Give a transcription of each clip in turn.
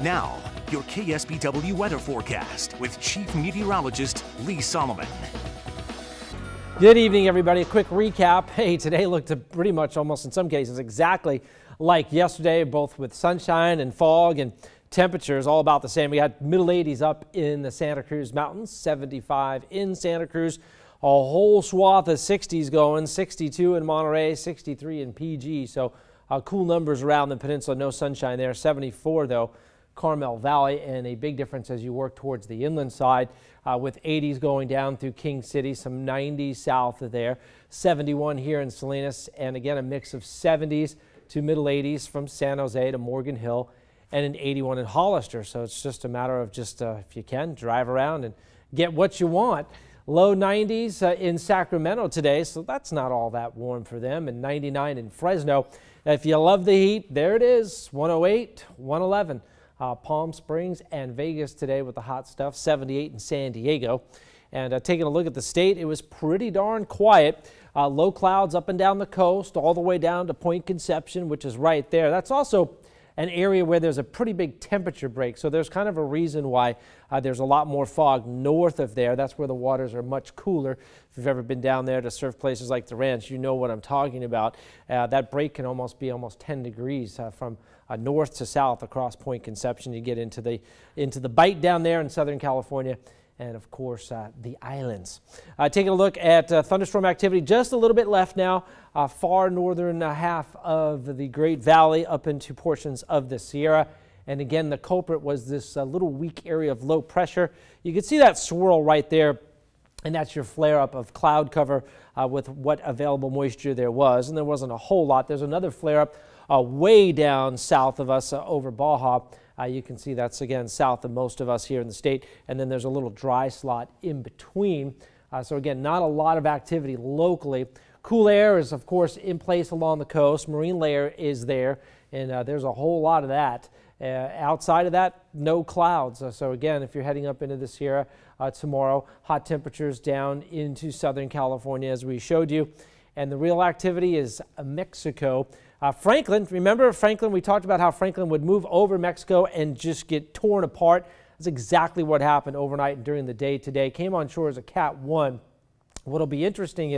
Now, your KSBW weather forecast with Chief Meteorologist Lee Solomon. Good evening, everybody. A quick recap. Hey, today looked pretty much almost in some cases exactly like yesterday, both with sunshine and fog and temperatures all about the same. We had middle 80s up in the Santa Cruz Mountains, 75 in Santa Cruz, a whole swath of 60s going, 62 in Monterey, 63 in PG. So cool numbers around the peninsula. No sunshine there. 74 though, Carmel Valley, and a big difference as you work towards the inland side with 80s going down through King City, some 90s south of there, 71 here in Salinas, and again a mix of 70s to middle 80s from San Jose to Morgan Hill, and an 81 in Hollister. So it's just a matter of just, if you can, drive around and get what you want. Low 90s in Sacramento today, so that's not all that warm for them, and 99 in Fresno. If you love the heat, there it is, 108, 111. Palm Springs and Vegas today with the hot stuff, 78 in San Diego. And taking a look at the state, it was pretty darn quiet. Low clouds up and down the coast, all the way down to Point Conception, which is right there. That's also an area where there's a pretty big temperature break. So there's kind of a reason why there's a lot more fog north of there. That's where the waters are much cooler. If you've ever been down there to surf places like the Ranch, you know what I'm talking about. That break can almost be 10 degrees from north to south across Point Conception. You get into the bite down there in Southern California, and of course the islands. Taking a look at thunderstorm activity, just a little bit left now, far northern half of the Great Valley up into portions of the Sierra. And again, the culprit was this little weak area of low pressure. You can see that swirl right there, and that's your flare up of cloud cover with what available moisture there was, and there wasn't a whole lot. There's another flare up way down south of us over Baja. You can see that's again south of most of us here in the state, and then there's a little dry slot in between. So again, not a lot of activity locally. Cool air is of course in place along the coast. Marine layer is there, and there's a whole lot of that. Outside of that, no clouds. So again, if you're heading up into the Sierra tomorrow, hot temperatures down into Southern California as we showed you. And the real activity is Mexico. Franklin, remember Franklin? We talked about how Franklin would move over Mexico and just get torn apart. That's exactly what happened overnight and during the day today. Came on shore as a Cat 1. What'll be interesting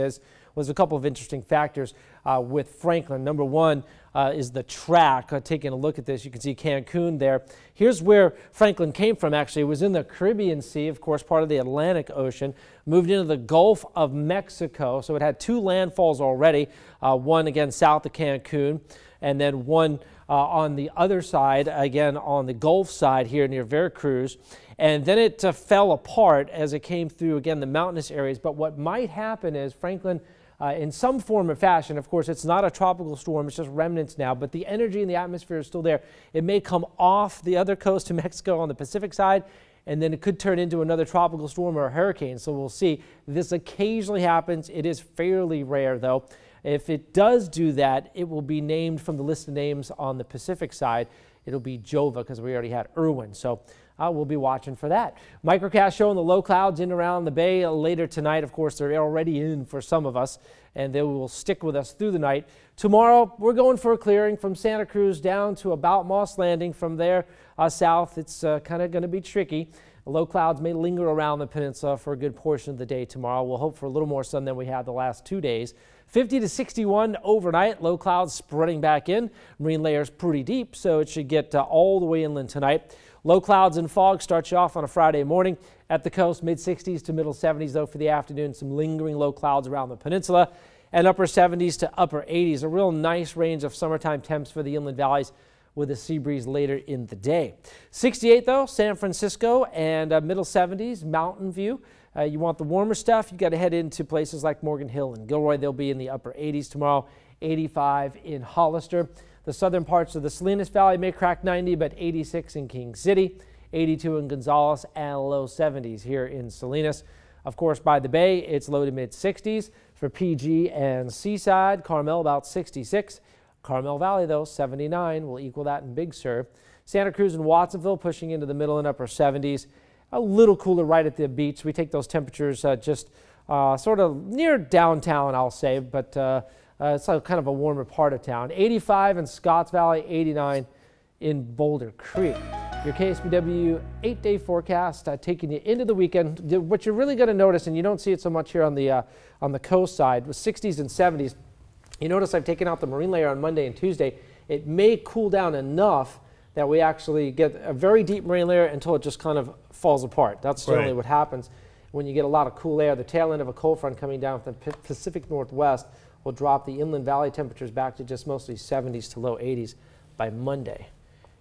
was a couple of interesting factors with Franklin. Number one is the track. Taking a look at this, you can see Cancun there. Here's where Franklin came from, actually. It was in the Caribbean Sea, of course, part of the Atlantic Ocean, moved into the Gulf of Mexico. So it had two landfalls already, one again south of Cancun, and then one on the other side, again on the Gulf side here near Veracruz. And then it fell apart as it came through, again, the mountainous areas. But what might happen is Franklin, in some form or fashion, of course, it's not a tropical storm, it's just remnants now, but the energy in the atmosphere is still there. It may come off the other coast of Mexico on the Pacific side, and then it could turn into another tropical storm or a hurricane. So we'll see. This occasionally happens. It is fairly rare, though. If it does do that, it will be named from the list of names on the Pacific side. It'll be Jova, because we already had Irwin. So we'll be watching for that. Microcast showing the low clouds in around the bay later tonight. Of course, they're already in for some of us, and they will stick with us through the night. Tomorrow, we're going for a clearing from Santa Cruz down to about Moss Landing. From there south, it's kind of going to be tricky. Low clouds may linger around the peninsula for a good portion of the day tomorrow. We'll hope for a little more sun than we had the last 2 days. 50 to 61 overnight. Low clouds spreading back in. Marine layers pretty deep, so it should get all the way inland tonight. Low clouds and fog start you off on a Friday morning. At the coast, mid-60s to middle 70s, though, for the afternoon. Some lingering low clouds around the peninsula, and upper 70s to upper 80s. A real nice range of summertime temps for the inland valleys, with a sea breeze later in the day. 68 though, San Francisco, and middle 70s, Mountain View. You want the warmer stuff, you got to head into places like Morgan Hill and Gilroy. They'll be in the upper 80s tomorrow. 85 in Hollister. The southern parts of the Salinas Valley may crack 90, but 86 in King City, 82 in Gonzales, and low 70s here in Salinas. Of course, by the bay, it's low to mid 60s for PG and Seaside. Carmel about 66. Carmel Valley, though, 79 will equal that in Big Sur. Santa Cruz and Watsonville pushing into the middle and upper 70s. A little cooler right at the beach. We take those temperatures just sort of near downtown, I'll say, but it's kind of a warmer part of town. 85 in Scotts Valley, 89 in Boulder Creek. Your KSBW 8-day forecast taking you into the weekend. What you're really going to notice, and you don't see it so much here on the coast side, with 60s and 70s. You notice I've taken out the marine layer on Monday and Tuesday. It may cool down enough that we actually get a very deep marine layer until it just kind of falls apart. That's generally what happens when you get a lot of cool air. The tail end of a cold front coming down from the Pacific Northwest will drop the inland valley temperatures back to just mostly 70s to low 80s by Monday.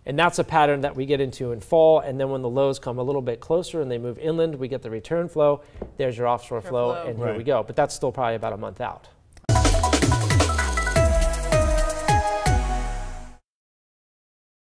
And that's a pattern that we get into in fall, and then when the lows come a little bit closer and they move inland, we get the return flow. There's your offshore flow, and here we go. But that's still probably about a month out.